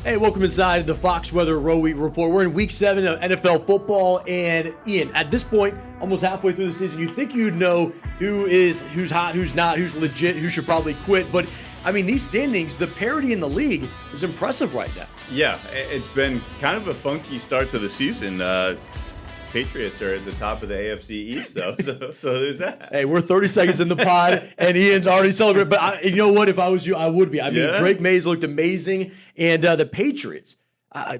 Hey, welcome inside the Fox Weather ROWI Report. We're in Week 7 of NFL football, and Ian, at this point, almost halfway through the season, you'd think you'd know who's hot, who's not, who's legit, who should probably quit. But, I mean, these standings, the parity in the league is impressive right now. Yeah, it's been kind of a funky start to the season. Patriots are at the top of the AFC East, though, so there's that. Hey, we're 30 seconds in the pod, and Ian's already celebrating. But you know what? If I was you, I would be. I mean, Drake Mays looked amazing, and the Patriots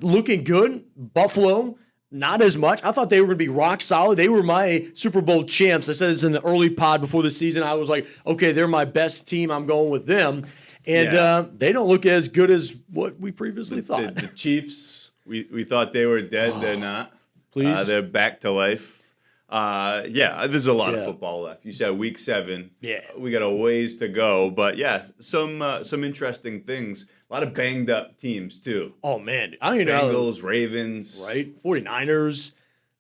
looking good. Buffalo, not as much. I thought they were going to be rock solid. They were my Super Bowl champs. I said this in the early pod before the season. I was like, okay, they're my best team. I'm going with them. And they don't look as good as what we previously thought. The Chiefs, we thought they were dead. They're not. Please. They're back to life. There's a lot of football left. You said Week 7. Yeah. We got a ways to go. But, some interesting things. A lot of banged up teams, too. Oh, man. I don't even know. Bengals, Ravens. Right? 49ers.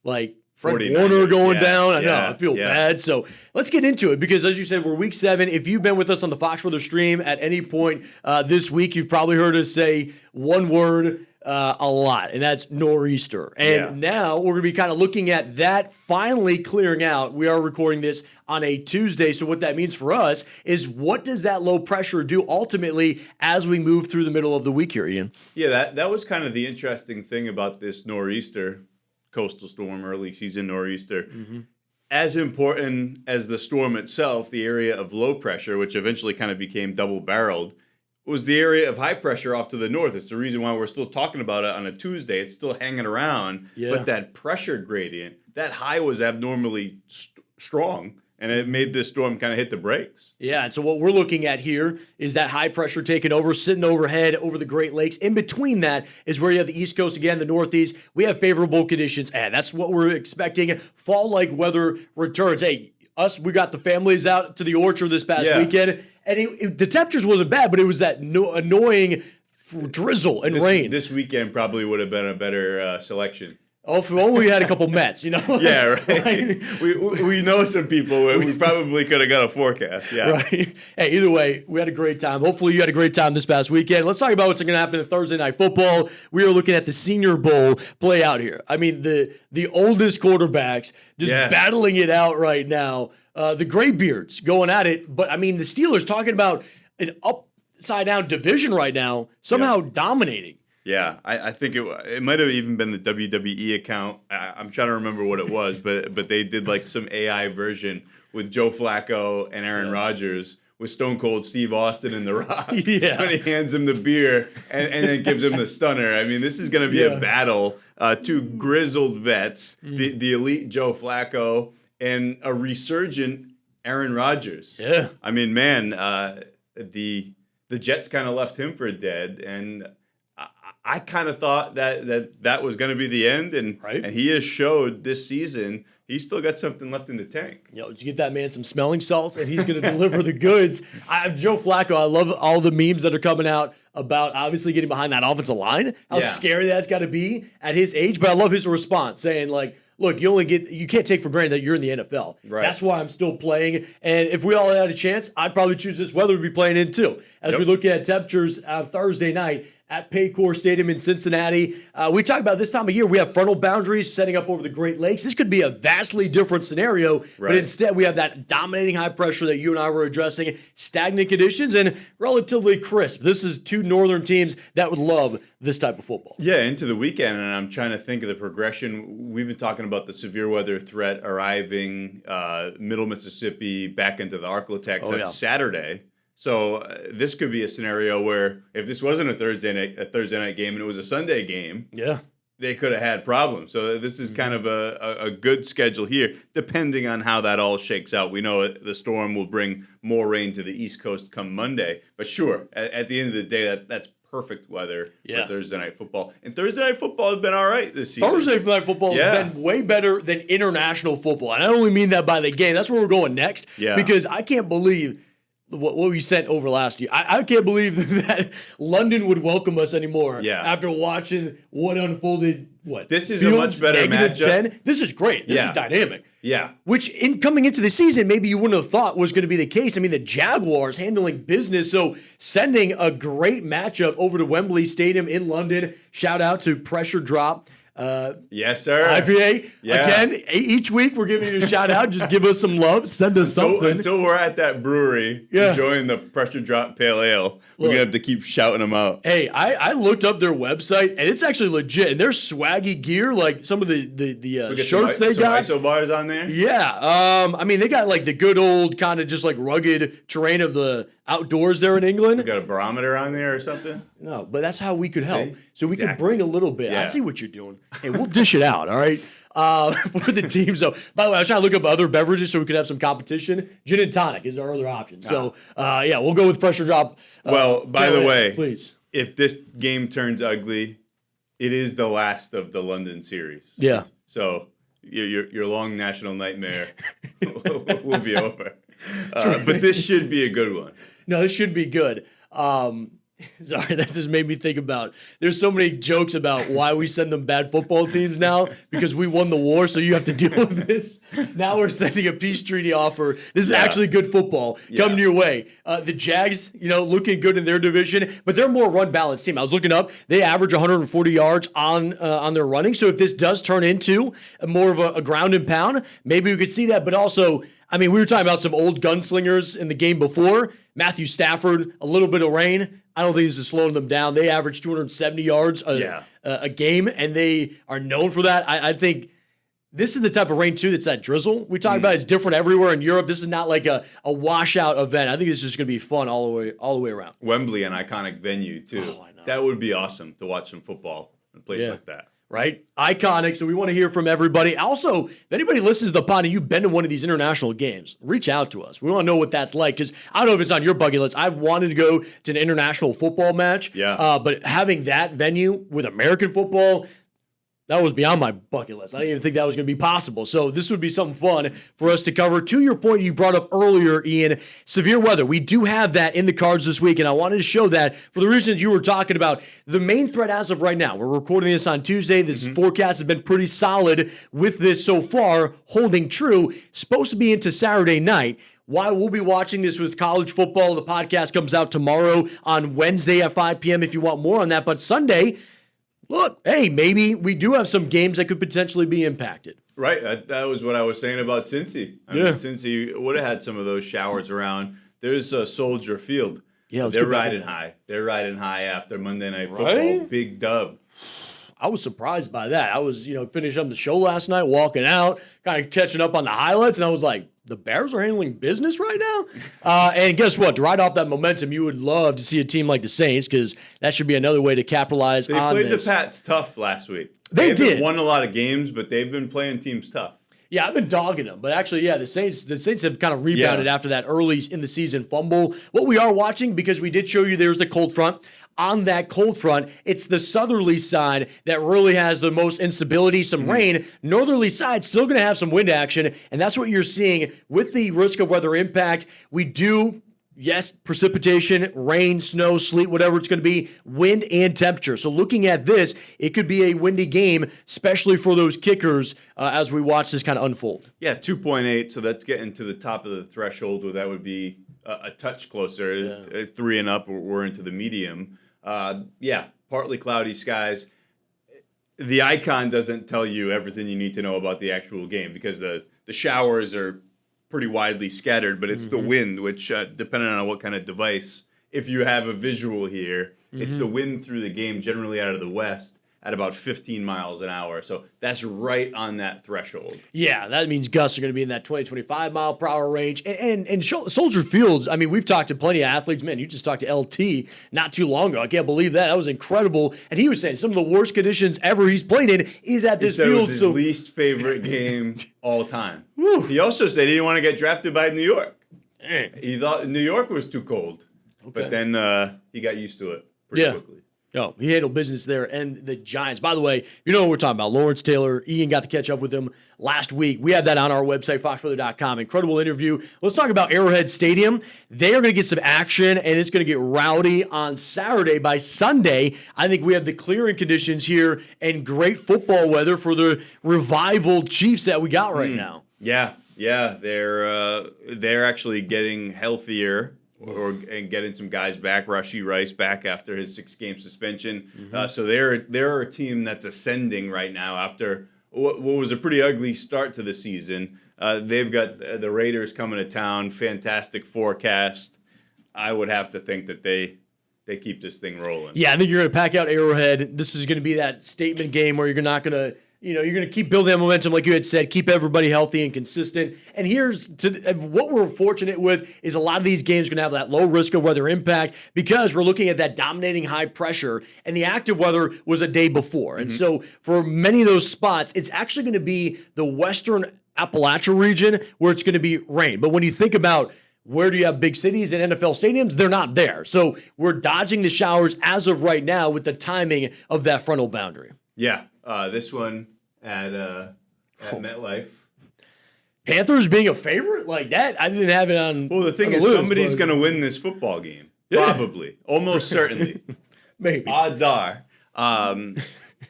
Like, Fred Warner going down. I know. I feel bad. So let's get into it because, as you said, we're Week 7. If you've been with us on the Fox Weather stream at any point this week, you've probably heard us say one word a lot, and that's nor'easter. And now we're going to be kind of looking at that finally clearing out. We are recording this on a Tuesday, so what that means for us is what does that low pressure do ultimately as we move through the middle of the week here, Ian? Yeah, that was kind of the interesting thing about this nor'easter, coastal storm, early season nor'easter. Mm-hmm. As important as the storm itself, the area of low pressure, which eventually kind of became double-barreled, was the area of high pressure off to the north. It's the reason why we're still talking about it on a Tuesday. It's still hanging around. Yeah. But that pressure gradient, that high was abnormally strong, and it made this storm kind of hit the brakes. Yeah, and so what we're looking at here is that high pressure taking over, sitting overhead over the Great Lakes. In between that is where you have the East Coast again, the Northeast. We have favorable conditions, and that's what we're expecting. Fall-like weather returns. Hey, we got the families out to the orchard this past weekend. And the temperatures wasn't bad, but it was that annoying drizzle and rain. This weekend probably would have been a better selection. Oh, if only we had a couple Mets, you know? Yeah, right. We know some people. We probably could have got a forecast. Yeah. Right. Hey, either way, we had a great time. Hopefully you had a great time this past weekend. Let's talk about what's going to happen in Thursday Night Football. We are looking at the Senior Bowl play out here. I mean, the oldest quarterbacks just battling it out right now. The Graybeards going at it. But, I mean, the Steelers talking about an upside-down division right now, somehow dominating. Yeah, I think it might have even been the WWE account. I'm trying to remember what it was, but they did like some AI version with Joe Flacco and Aaron Rodgers with Stone Cold Steve Austin and The Rock. Yeah. When he hands him the beer and then gives him the stunner. I mean, this is going to be a battle. Two grizzled vets, the elite Joe Flacco and a resurgent Aaron Rodgers. Yeah. I mean, man, the Jets kind of left him for dead, and I kind of thought that was going to be the end, and he has showed this season he's still got something left in the tank. Did you get that man some smelling salts, and he's going to deliver the goods. Joe Flacco, I love all the memes that are coming out about obviously getting behind that offensive line, how scary that's got to be at his age, but I love his response saying like, look, you can't take for granted that you're in the NFL. Right. That's why I'm still playing. And if we all had a chance, I'd probably choose this weather to be playing in too. As we look at temperatures Thursday night at Paycor Stadium in Cincinnati. We talk about this time of year, we have frontal boundaries setting up over the Great Lakes. This could be a vastly different scenario, but instead we have that dominating high pressure that you and I were addressing, stagnant conditions, and relatively crisp. This is two northern teams that would love this type of football. Yeah, into the weekend, and I'm trying to think of the progression. We've been talking about the severe weather threat arriving middle Mississippi back into the Arklatex. That's Saturday. So this could be a scenario where if this wasn't a Thursday night game and it was a Sunday game, they could have had problems. So this is kind of a good schedule here, depending on how that all shakes out. We know the storm will bring more rain to the East Coast come Monday, but sure, at the end of the day, that's perfect weather for Thursday Night Football. And Thursday Night Football has been all right this season. Thursday Night Football has been way better than international football. And I only mean that by the game. That's where we're going next. Yeah. Because I can't believe what we sent over last year. I can't believe that London would welcome us anymore. Yeah. After watching what unfolded. This is a much better matchup. 10. This is great. This is dynamic. Yeah. Which, in coming into the season, maybe you wouldn't have thought was going to be the case. I mean, the Jaguars handling business. So sending a great matchup over to Wembley Stadium in London. Shout out to Pressure Drop. Yes, sir. IPA. Yeah. Again, each week we're giving you a shout out. Just give us some love. Send us something. Until we're at that brewery enjoying the Pressure Drop Pale Ale, we're going to have to keep shouting them out. Hey, I looked up their website, and it's actually legit. And their swaggy gear, like some of the shirts they got. Some ISO bars on there? Yeah. I mean, they got like the good old kind of just like rugged terrain of the outdoors there in England. We got a barometer on there or something? No, but that's how we could help. See? So we could bring a little bit. I see what you're doing. Hey, we'll dish it out, all right? For the team. So, by the way, I was trying to look up other beverages so we could have some competition. Gin and tonic is our other option. So, we'll go with Pressure Drop. Well, by the way, please. If this game turns ugly, it is the last of the London series. Yeah. So, your long national nightmare will be over. But this should be a good one. No, this should be good. Sorry, that just made me think about, there's so many jokes about why we send them bad football teams now, because we won the war, so you have to deal with this. Now we're sending a peace treaty offer. This is actually good football coming your way. The Jags, looking good in their division, but they're a more run-balanced team. I was looking up, they average 140 yards on their running, so if this does turn into more of a ground and pound, maybe we could see that, but also, I mean, we were talking about some old gunslingers in the game before. Matthew Stafford, a little bit of rain. I don't think this is slowing them down. They average 270 yards a game, and they are known for that. I think this is the type of rain, too, that's that drizzle we talk about. It's different everywhere in Europe. This is not like a washout event. I think it's just going to be fun all the way around. Wembley, an iconic venue, too. Oh, I know. That would be awesome to watch some football in a place like that. Right? Iconic. So we want to hear from everybody. Also, if anybody listens to the pod and you've been to one of these international games, reach out to us. We want to know what that's like, because I don't know if it's on your bucket list. I've wanted to go to an international football match. Yeah. But having that venue with American football, that was beyond my bucket list. I didn't even think that was going to be possible. So this would be something fun for us to cover. To your point you brought up earlier, Ian, severe weather. We do have that in the cards this week, and I wanted to show that for the reasons you were talking about. The main threat as of right now, we're recording this on Tuesday. This forecast has been pretty solid with this so far, holding true. Supposed to be into Saturday night. Why we'll be watching this with college football. The podcast comes out tomorrow on Wednesday at 5 p.m. if you want more on that. But Sunday, look, hey, maybe we do have some games that could potentially be impacted. Right. That was what I was saying about Cincy. I mean, Cincy would have had some of those showers around. There's Soldier Field. Yeah, they're riding high. They're riding high after Monday Night Football. Big dub. I was surprised by that. I was, finishing up the show last night, walking out, kind of catching up on the highlights, and I was like, the Bears are handling business right now? And guess what? To ride off that momentum, you would love to see a team like the Saints, because that should be another way to capitalize on this. They played the Pats tough last week. They did. Won a lot of games, but they've been playing teams tough. Yeah, I've been dogging them, but actually, the Saints have kind of rebounded after that early in the season fumble. What we are watching, because we did show you there's the cold front. On that cold front, it's the southerly side that really has the most instability, some rain. Northerly side still going to have some wind action, and that's what you're seeing with the risk of weather impact. We do. Yes, precipitation, rain, snow, sleet, whatever it's going to be, wind and temperature. So looking at this, it could be a windy game, especially for those kickers as we watch this kind of unfold. Yeah, 2.8, so that's getting to the top of the threshold where that would be a touch closer. 3 and up, we're into the medium. Partly cloudy skies. The icon doesn't tell you everything you need to know about the actual game, because the showers are pretty widely scattered, but it's the wind, which depending on what kind of device, if you have a visual here, it's the wind through the game, generally out of the west, at about 15 miles an hour. So that's right on that threshold. Yeah, that means gusts are going to be in that 20, 25 mile per hour range. And Soldier Fields, I mean, we've talked to plenty of athletes. Man, you just talked to LT not too long ago. I can't believe that. That was incredible. And he was saying some of the worst conditions ever he's played in is at this field. It was his least favorite game all time. He also said he didn't want to get drafted by New York. He thought New York was too cold. Okay. But then he got used to it pretty quickly. Oh, he handled business there. And the Giants, by the way, you know what we're talking about. Lawrence Taylor, Ian got to catch up with him last week. We have that on our website, foxweather.com. Incredible interview. Let's talk about Arrowhead Stadium. They are going to get some action, and it's going to get rowdy on Saturday. By Sunday, I think we have the clearing conditions here and great football weather for the revival Chiefs that we got right now. Yeah, they're actually getting healthier and getting some guys back. Rashee Rice back after his 6-game suspension. So they're a team that's ascending right now after what was a pretty ugly start to the season. They've got the Raiders coming to town. Fantastic forecast. I would have to think that they keep this thing rolling. Yeah, I think you're going to pack out Arrowhead. This is going to be that statement game where you're not going to. You're going to keep building that momentum, like you had said, keep everybody healthy and consistent. And here's what we're fortunate with is a lot of these games are going to have that low risk of weather impact because we're looking at that dominating high pressure, and the active weather was a day before. And so for many of those spots, it's actually going to be the western Appalachia region where it's going to be rain. But when you think about where do you have big cities and NFL stadiums? They're not there. So we're dodging the showers as of right now with the timing of that frontal boundary. Yeah. This one at MetLife. Panthers being a favorite like that? I didn't have it on. Well, the thing is, somebody's going to win this football game. Yeah. Probably. Almost certainly. Maybe. Odds are.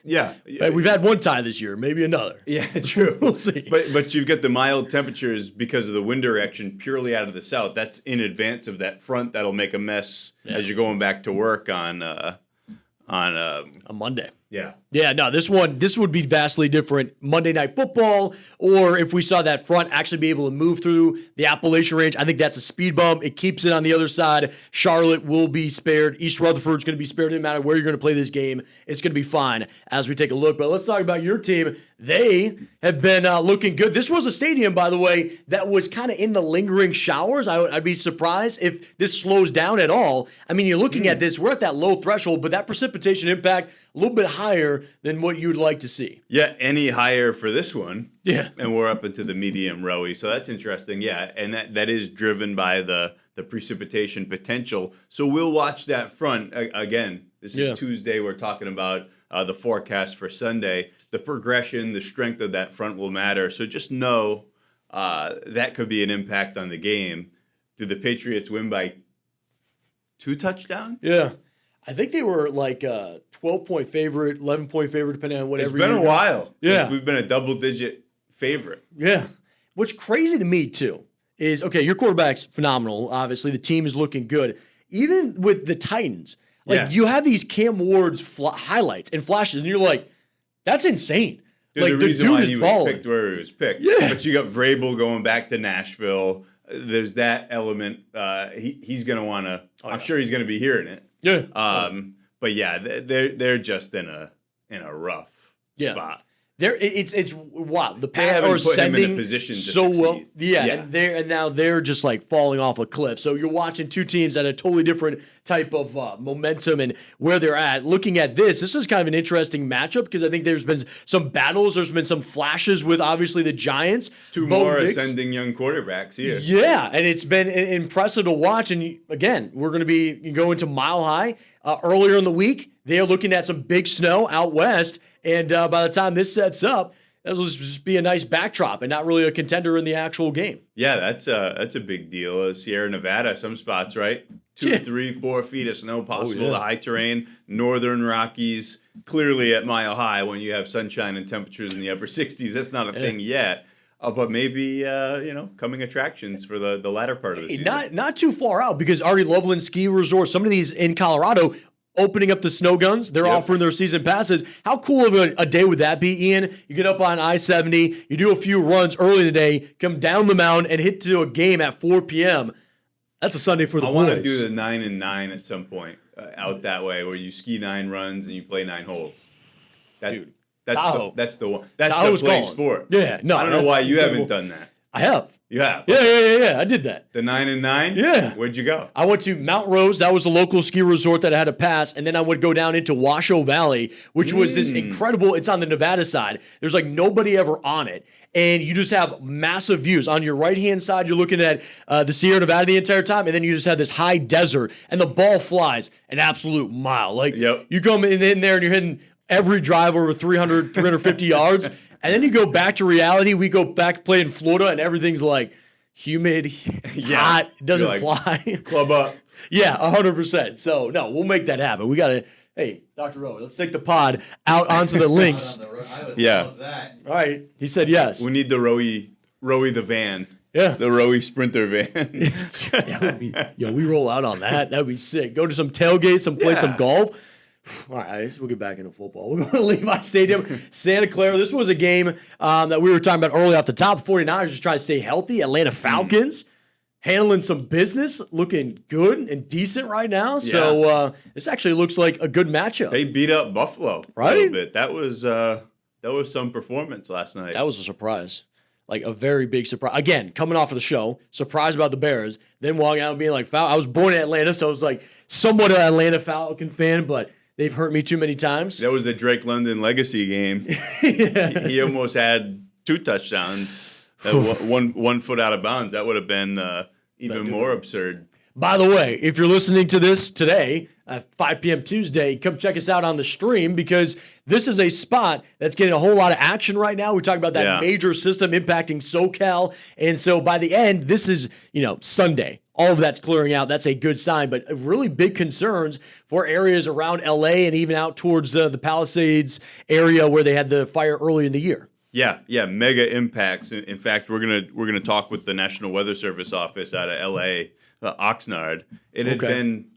Yeah. We've had one tie this year, maybe another. Yeah, true. We'll see. But you've got the mild temperatures because of the wind direction purely out of the south. That's in advance of that front that'll make a mess as you're going back to work on a Monday. Yeah. Yeah, no, this would be vastly different Monday Night Football, or if we saw that front actually be able to move through the Appalachian Range. I think that's a speed bump. It keeps it on the other side. Charlotte will be spared. East Rutherford's going to be spared. No matter where you're going to play this game, it's going to be fine as we take a look. But let's talk about your team. They have been looking good. This was a stadium, by the way, that was kind of in the lingering showers. I'd be surprised if this slows down at all. I mean, you're looking at this. We're at that low threshold, but that precipitation impact a little bit higher than what you'd like to see. Yeah, any higher for this one. Yeah. And we're up into the medium ROWI. So that's interesting. Yeah, and that is driven by the precipitation potential. So we'll watch that front. Again, this is Tuesday. We're talking about the forecast for Sunday. The progression, the strength of that front will matter. So just know that could be an impact on the game. Did the Patriots win by 2 touchdowns? Yeah. I think they were like a 12-point favorite, 11-point favorite, depending on whatever. It's been a while. Yeah. We've been a double-digit favorite. Yeah. What's crazy to me, too, is, okay, your quarterback's phenomenal. Obviously, the team is looking good. Even with the Titans, you have these Cam Ward's highlights and flashes, and you're like, that's insane. There's like, the reason why he was balling. picked where he was picked. Yeah. But you got Vrabel going back to Nashville. There's that element. He's going to want to – I'm sure he's going to be hearing it. Yeah. But yeah, they're just in a rough spot. It's wild. The Pats haven't are put him in a sending position to so well. succeed. Yeah. And now they're just like falling off a cliff. So you're watching two teams at a totally different type of momentum and where they're at. Looking at this is kind of an interesting matchup because I think there's been some battles. There's been some flashes with obviously the Giants. Two more ascending young quarterbacks here. Yeah, and it's been impressive to watch. And again, we're going to be going to Mile High earlier in the week. They are looking at some big snow out west. And by the time this sets up, that will just be a nice backdrop and not really a contender in the actual game. Yeah, that's a big deal. Sierra Nevada, some spots, right? 2, 3, 4 feet of snow possible. The high terrain, northern Rockies, clearly at Mile High when you have sunshine and temperatures in the upper 60s. That's not a thing yet. But maybe, coming attractions for the latter part of the season. Not too far out because Artie Loveland Ski Resort, some of these in Colorado, opening up the snow guns. They're offering their season passes. How cool of a day would that be, Ian? You get up on I-70, you do a few runs early in the day, come down the mountain, and hit to a game at 4 p.m. That's a Sunday for the boys. I want to do the 9 and 9 at some point out that way where you ski 9 runs and you play 9 holes. Dude, that's Tahoe. That's the one. That's Tahoe's the place calling. for it. Yeah, no. I don't know why you haven't done that. I have. You have? Yeah. I did that. The 9 and 9? Yeah. Where'd you go? I went to Mount Rose. That was a local ski resort that I had to pass. And then I would go down into Washoe Valley, which was this incredible, it's on the Nevada side. There's like nobody ever on it. And you just have massive views. On your right-hand side, you're looking at the Sierra Nevada the entire time. And then you just have this high desert. And the ball flies an absolute mile. Like, you come in there and you're hitting every drive over 300, 350 yards. And then you go back to reality. We go back play in Florida, and everything's like humid, it's hot, it doesn't fly. Club up. Yeah, 100%. So, no, we'll make that happen. We got to, hey, Dr. Rowe, let's take the pod out onto the links. I would love that. All right. He said yes. We need the ROWI the van. Yeah. The ROWI Sprinter van. We roll out on that. That'd be sick. Go to some tailgates, play some golf. All right, we'll get back into football. We're going to Levi Stadium, Santa Clara. This was a game that we were talking about early off the top. The 49ers just trying to stay healthy. Atlanta Falcons handling some business, looking good and decent right now. Yeah. So this actually looks like a good matchup. They beat up Buffalo a little bit. That was some performance last night. That was a surprise. Like a very big surprise. Again, coming off of the show, surprised about the Bears, then walking out and being like, I was born in Atlanta, so I was like somewhat an Atlanta Falcon fan, but they've hurt me too many times. That was the Drake London legacy game. He almost had 2 touchdowns. One foot out of bounds. That would have been even more absurd. By the way, if you're listening to this today at 5 p.m. Tuesday, come check us out on the stream because this is a spot that's getting a whole lot of action right now. We're talking about that major system impacting SoCal. And so by the end, this is, Sunday. All of that's clearing out. That's a good sign, but really big concerns for areas around LA and even out towards the Palisades area where they had the fire early in the year. Yeah, mega impacts. In fact, we're gonna talk with the National Weather Service office out of LA, Oxnard. It had been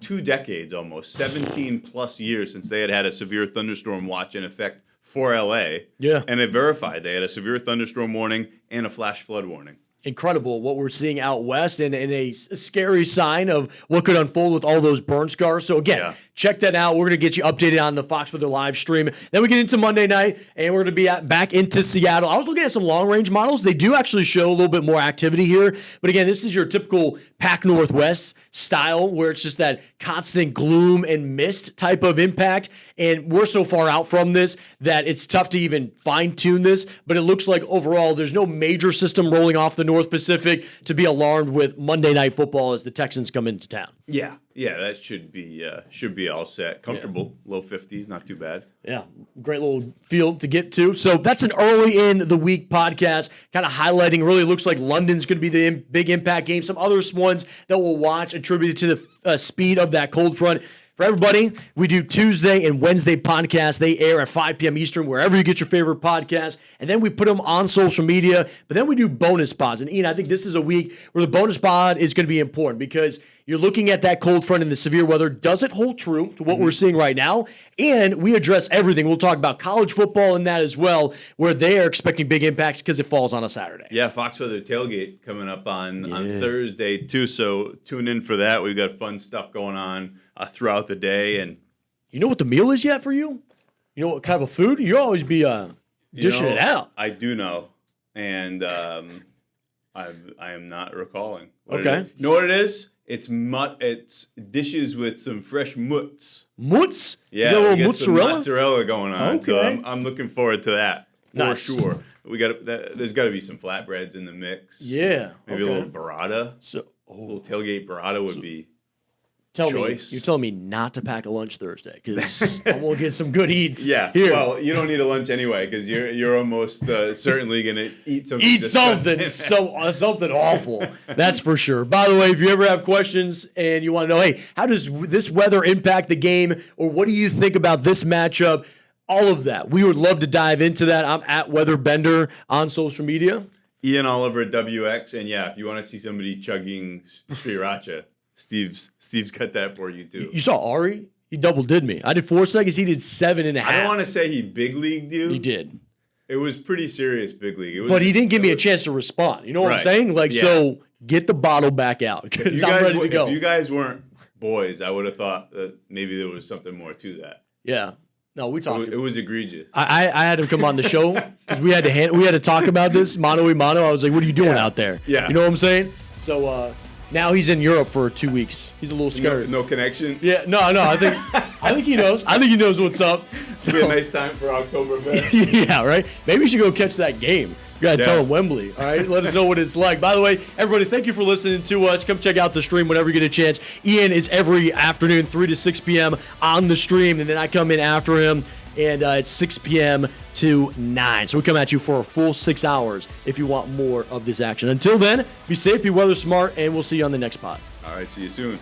2 decades almost, 17 plus years since they had a severe thunderstorm watch in effect for LA. Yeah. And it verified they had a severe thunderstorm warning and a flash flood warning. Incredible what we're seeing out west and a scary sign of what could unfold with all those burn scars. So again, check that out. We're going to get you updated on the Fox Weather live stream. Then we get into Monday night and we're going to be back into Seattle. I was looking at some long range models. They do actually show a little bit more activity here. But again, this is your typical Pac Northwest style where it's just that constant gloom and mist type of impact. And we're so far out from this that it's tough to even fine tune this. But it looks like overall there's no major system rolling off the North Pacific to be alarmed with Monday Night Football as the Texans come into town. Yeah, that should be all set. Comfortable, low 50s, not too bad. Yeah, great little field to get to. So that's an early in the week podcast, kind of highlighting. Really looks like London's going to be the big impact game. Some other ones that we'll watch attributed to the speed of that cold front. For everybody, we do Tuesday and Wednesday podcasts. They air at 5 p.m. Eastern, wherever you get your favorite podcast. And then we put them on social media. But then we do bonus pods. And Ian, I think this is a week where the bonus pod is going to be important because you're looking at that cold front and the severe weather. Does it hold true to what we're seeing right now? And we address everything. We'll talk about college football in that as well, where they are expecting big impacts because it falls on a Saturday. Yeah, Fox Weather Tailgate coming up on Thursday, too. So tune in for that. We've got fun stuff going on throughout the day. And you know what the meal is yet for you? You know what kind of food? You'll always be dishing it out. I do know. And I am not recalling. Okay. You know what it is? It's dishes with some fresh mutts. Mutts? Yeah, you got a we little got some mozzarella going on. Okay. So I'm looking forward to that for sure. There's got to be some flatbreads in the mix. Yeah. Maybe a little burrata. A little tailgate burrata would be choice. You're telling me not to pack a lunch Thursday because I'm going to get some good eats. Yeah. Here. Well, you don't need a lunch anyway because you're almost certainly going to eat something. Eat something something awful. That's for sure. By the way, if you ever have questions and you want to know, hey, how does this weather impact the game, or what do you think about this matchup? All of that. We would love to dive into that. I'm at Weatherbender on social media. Ian Oliver at WX, and if you want to see somebody chugging Sriracha, Steve's got that for you too. You saw Ari? He double did me. I did 4 seconds. He did 7.5. I don't want to say he big leagued you. He did. It was pretty serious big league. But he didn't give me a chance to respond. You know what I'm saying? So get the bottle back out because I'm ready to go. If you guys weren't boys, I would have thought that maybe there was something more to that. Yeah. No, we talked. It was egregious. I had him come on the show because we had to talk about this mano a mano. I was like, "What are you doing out there?" Yeah. You know what I'm saying? So now he's in Europe for 2 weeks. He's a little scared. No connection. Yeah, no. I think he knows. I think he knows what's up. So, Be a nice time for Oktoberfest. yeah, right. Maybe you should go catch that game. You gotta tell him Wembley. All right, let us know what it's like. By the way, everybody, thank you for listening to us. Come check out the stream whenever you get a chance. Ian is every afternoon, 3 to 6 p.m. on the stream, and then I come in after him, and it's 6 p.m. to 9. So we come at you for a full 6 hours if you want more of this action. Until then, be safe, be weather smart, and we'll see you on the next pod. All right, see you soon.